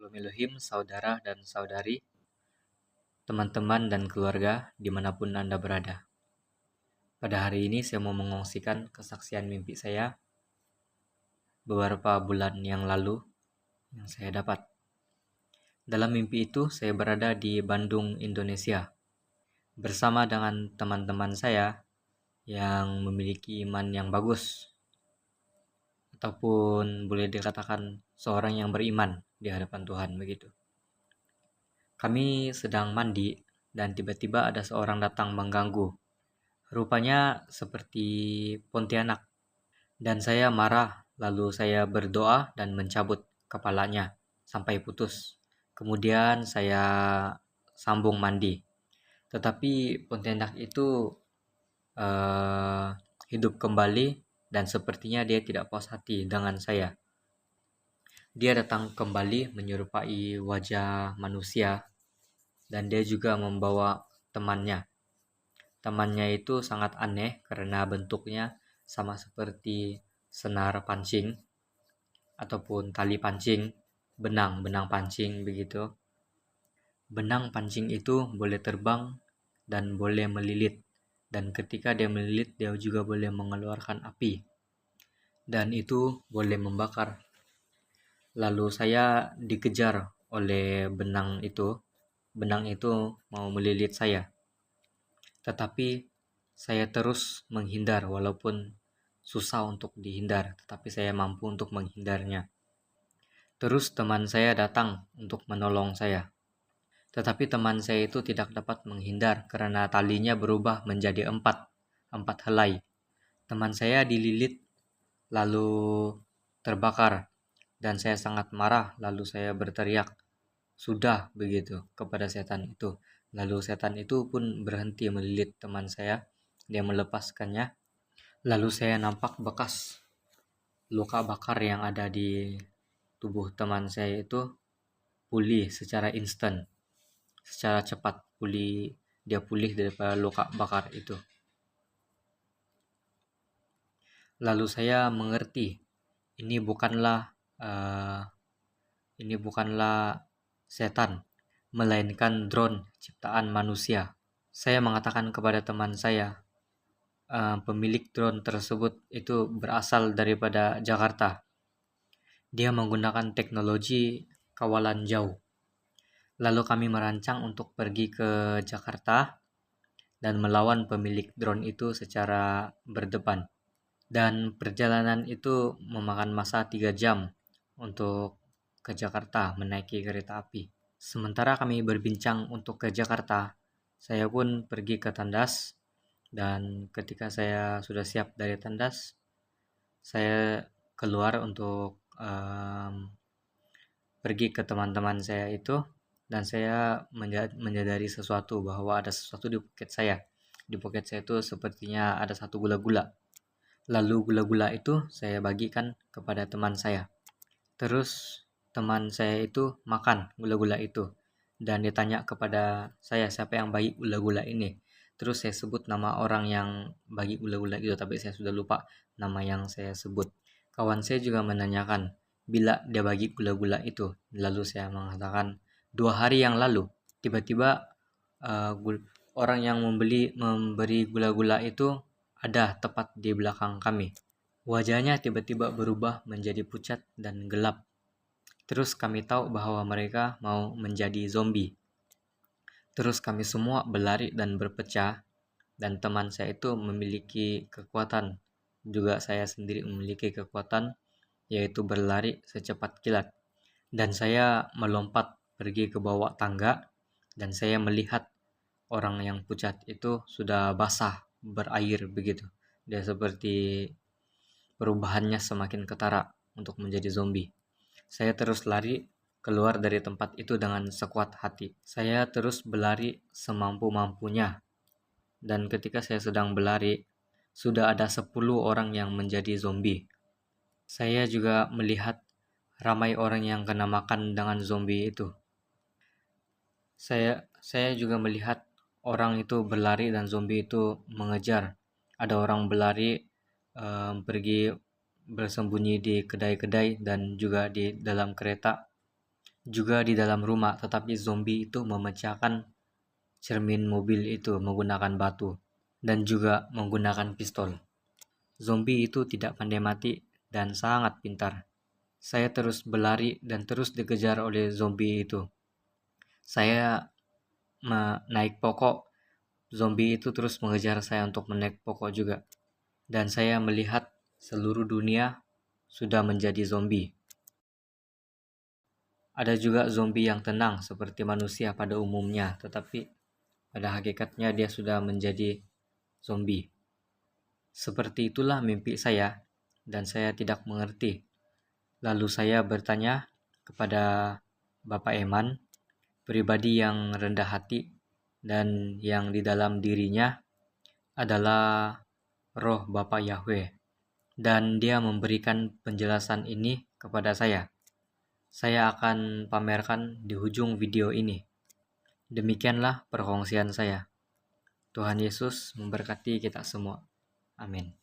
Bismillahirrahmanirrahim, saudara dan saudari, teman-teman dan keluarga dimanapun Anda berada. Pada hari ini saya mau mengongsikan kesaksian mimpi saya beberapa bulan yang lalu yang saya dapat. Dalam mimpi itu saya berada di Bandung, Indonesia, bersama dengan teman-teman saya yang memiliki iman yang bagus, ataupun boleh dikatakan seorang yang beriman di hadapan Tuhan begitu. Kami sedang mandi dan tiba-tiba ada seorang datang mengganggu. Rupanya seperti Pontianak. Dan saya marah, lalu saya berdoa dan mencabut kepalanya sampai putus. Kemudian saya sambung mandi. Tetapi Pontianak itu hidup kembali dan sepertinya dia tidak puas hati dengan saya. Dia datang kembali menyerupai wajah manusia dan dia juga membawa temannya. Temannya itu sangat aneh karena bentuknya sama seperti senar pancing ataupun tali pancing, benang pancing begitu. Benang pancing itu boleh terbang dan boleh melilit. Dan ketika dia melilit, dia juga boleh mengeluarkan api. Dan itu boleh membakar. Lalu saya dikejar oleh benang itu. Benang itu mau melilit saya. Tetapi saya terus menghindar walaupun susah untuk dihindar, tetapi saya mampu untuk menghindarnya. Terus teman saya datang untuk menolong saya. Tetapi teman saya itu tidak dapat menghindar karena talinya berubah menjadi empat helai. Teman saya dililit lalu terbakar dan saya sangat marah lalu saya berteriak, "Sudah," begitu kepada setan itu. Lalu setan itu pun berhenti melilit teman saya. Dia melepaskannya. Lalu saya nampak bekas luka bakar yang ada di tubuh teman saya itu pulih secara instan, secara cepat dia pulih daripada luka bakar itu. Lalu saya mengerti ini bukanlah setan, melainkan drone ciptaan manusia. Saya mengatakan kepada teman saya, pemilik drone tersebut itu berasal daripada Jakarta. Dia menggunakan teknologi kawalan jauh. Lalu kami merancang untuk pergi ke Jakarta dan melawan pemilik drone itu secara berdepan. Dan perjalanan itu memakan masa 3 jam untuk ke Jakarta menaiki kereta api. Sementara kami berbincang untuk ke Jakarta, saya pun pergi ke tandas. Dan ketika saya sudah siap dari tandas, saya keluar untuk pergi ke teman-teman saya itu. Dan saya menyadari sesuatu bahwa ada sesuatu di poket saya. Di poket saya itu sepertinya ada satu gula-gula. Lalu gula-gula itu saya bagikan kepada teman saya. Terus teman saya itu makan gula-gula itu. Dan ditanya kepada saya siapa yang bagi gula-gula ini. Terus saya sebut nama orang yang bagi gula-gula itu, tapi saya sudah lupa nama yang saya sebut. Kawan saya juga menanyakan bila dia bagi gula-gula itu. Lalu saya mengatakan 2 hari yang lalu. Tiba-tiba orang yang memberi gula-gula itu ada tepat di belakang kami. Wajahnya tiba-tiba berubah menjadi pucat dan gelap. Terus kami tahu bahwa mereka mau menjadi zombie. Terus kami semua berlari dan berpecah. Dan teman saya itu memiliki kekuatan. Juga saya sendiri memiliki kekuatan, yaitu berlari secepat kilat. Dan saya melompat pergi ke bawah tangga. Dan saya melihat orang yang pucat itu sudah basah, berair begitu. Dia seperti perubahannya semakin ketara untuk menjadi zombie. Saya terus lari keluar dari tempat itu dengan sekuat hati. Saya terus berlari semampu-mampunya. Dan ketika saya sedang berlari, sudah ada 10 orang yang menjadi zombie. Saya juga melihat ramai orang yang kena makan dengan zombie itu. Saya juga melihat orang itu berlari dan zombie itu mengejar. Ada orang berlari pergi bersembunyi di kedai-kedai dan juga di dalam kereta. juga di dalam rumah, tetapi zombie itu memecahkan cermin mobil itu menggunakan batu dan juga menggunakan pistol. Zombie itu tidak pandai mati dan sangat pintar. Saya terus berlari dan terus dikejar oleh zombie itu. Saya naik pokok, zombie itu terus mengejar saya untuk menaik pokok juga. Dan saya melihat seluruh dunia sudah menjadi zombie. Ada juga zombie yang tenang seperti manusia pada umumnya, tetapi pada hakikatnya dia sudah menjadi zombie. Seperti itulah mimpi saya, dan saya tidak mengerti. Lalu saya bertanya kepada Bapak Eman, pribadi yang rendah hati dan yang di dalam dirinya adalah roh Bapak Yahweh. Dan dia memberikan penjelasan ini kepada saya. Saya akan pamerkan di ujung video ini. Demikianlah perkongsian saya. Tuhan Yesus memberkati kita semua. Amin.